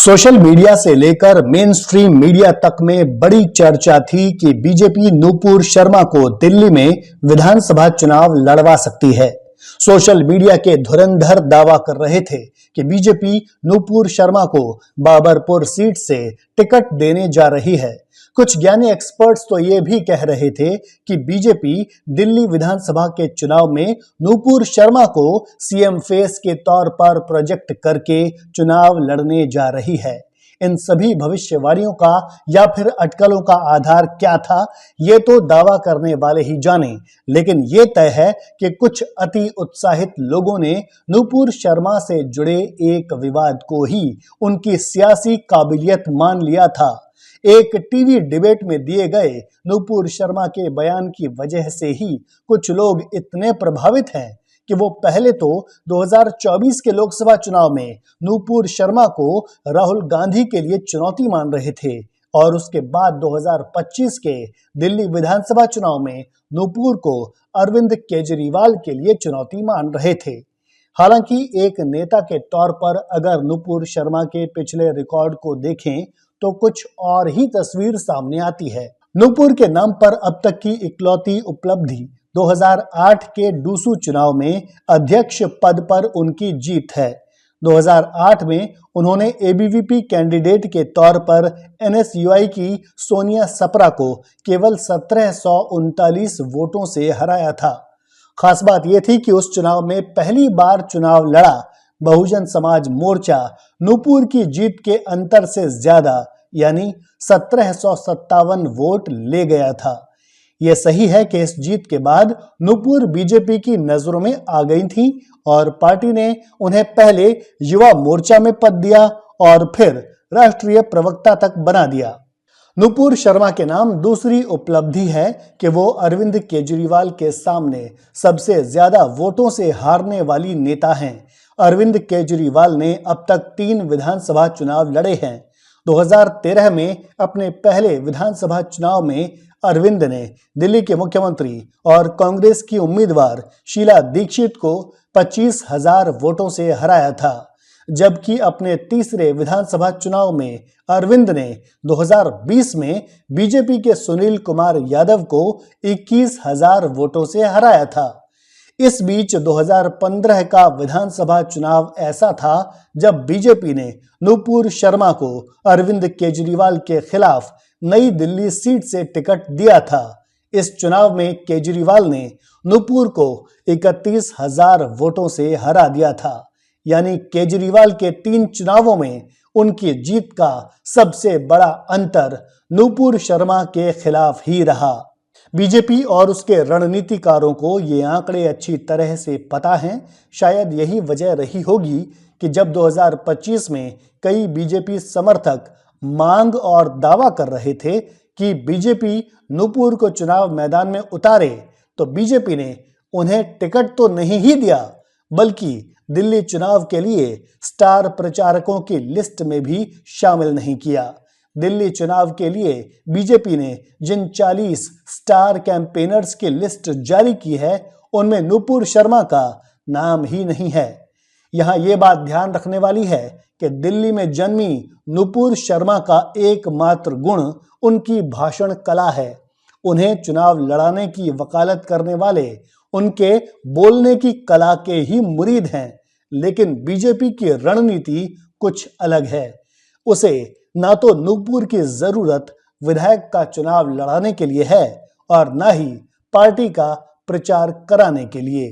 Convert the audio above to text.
Social media से लेकर main stream media तक में बड़ी चर्चा थी कि बीजेपी नूपुर शर्मा को दिल्ली में विधानसभा चुनाव लड़वा सकती है। सोशल मीडिया के धुरंधर दावा कर रहे थे कि बीजेपी नूपुर शर्मा को बाबरपुर सीट से टिकट देने जा रही है। कुछ ज्ञानी एक्सपर्ट्स तो ये भी कह रहे थे कि बीजेपी दिल्ली विधानसभा के चुनाव में नूपुर शर्मा को सीएम फेस के तौर पर प्रोजेक्ट करके चुनाव लड़ने जा रही है। इन सभी भविष्यवाणियों का या फिर अटकलों का आधार क्या था, ये तो दावा करने वाले ही जाने, लेकिन ये तय है कि कुछ अति उत्साहित लोगों ने नूपुर शर्मा से जुड़े एक विवाद को ही उनकी सियासी काबिलियत मान लिया था। एक टीवी डिबेट में दिए गए नूपुर शर्मा के बयान की वजह से ही कुछ लोग इतने प्रभावित हैं कि वो पहले तो 2024 के लोकसभा चुनाव में नूपुर शर्मा को राहुल गांधी के लिए चुनौती मान रहे थे और उसके बाद 2025 के दिल्ली विधानसभा चुनाव में नूपुर को अरविंद केजरीवाल के लिए चुनौती मान रहे थे। हालांकि एक नेता के तौर पर अगर नूपुर शर्मा के पिछले रिकॉर्ड को देखें तो कुछ और ही तस्वीर सामने आती है। नूपुर के नाम पर अब तक की इकलौती उपलब्धि 2008 के डूसू चुनाव में अध्यक्ष पद पर उनकी जीत है। 2008 में उन्होंने एबीवीपी कैंडिडेट के तौर पर एनएसयूआई की सोनिया सप्रा को केवल 1739 वोटों से हराया था। खास बात यह थी कि उस चुनाव में पहली बार चुनाव लड़ा बहुजन समाज मोर्चा नूपुर की जीत के अंतर से ज्यादा यानी 1757 वोट ले गया था। यह सही है कि इस जीत के बाद नूपुर बीजेपी की नजरों में आ गई थी और पार्टी ने उन्हें पहले युवा मोर्चा में पद दिया और फिर राष्ट्रीय प्रवक्ता तक बना दिया। नूपुर शर्मा के नाम दूसरी उपलब्धि है कि वो अरविंद केजरीवाल के सामने सबसे ज्यादा वोटों से हारने वाली नेता हैं। अरविंद केजरीवाल ने अब तक 3 विधानसभा चुनाव लड़े हैं। 2013 में अपने पहले विधानसभा चुनाव में अरविंद ने दिल्ली के मुख्यमंत्री और कांग्रेस की उम्मीदवार शीला दीक्षित को 25,000 वोटों से हराया था, जबकि अपने तीसरे विधानसभा चुनाव में अरविंद ने 2020 में बीजेपी के सुनील कुमार यादव को 21,000 वोटों से हराया था। इस बीच 2015 का विधानसभा चुनाव ऐसा था जब बीजेपी ने नूपुर शर्मा को अरविंद केजरीवाल के खिलाफ नई दिल्ली सीट से टिकट दिया था। इस चुनाव में केजरीवाल ने नूपुर को 31,000 वोटों से हरा दिया था, यानी केजरीवाल के 3 चुनावों में उनकी जीत का सबसे बड़ा अंतर नूपुर शर्मा के खिलाफ ही रहा। बीजेपी और उसके रणनीतिकारों को ये आंकड़े अच्छी तरह से पता हैं। शायद यही वजह रही होगी कि जब 2025 में कई बीजेपी समर्थक मांग और दावा कर रहे थे कि बीजेपी नूपुर को चुनाव मैदान में उतारे, तो बीजेपी ने उन्हें टिकट तो नहीं ही दिया बल्कि दिल्ली चुनाव के लिए स्टार प्रचारकों की लिस्ट में भी शामिल नहीं किया। दिल्ली चुनाव के लिए बीजेपी ने जिन 40 स्टार कैंपेनर्स की लिस्ट जारी की है, उनमें नूपुर शर्मा का नाम ही नहीं है। यहां यह बात ध्यान रखने वाली है कि दिल्ली में जन्मी नूपुर शर्मा का एकमात्र गुण उनकी भाषण कला है। उन्हें चुनाव लड़ाने की वकालत करने वाले उनके बोलने की कला के ही मुरीद हैं, लेकिन बीजेपी की रणनीति कुछ अलग है। उसे ना तो नूपुर की जरूरत विधायक का चुनाव लड़ाने के लिए है और ना ही पार्टी का प्रचार कराने के लिए।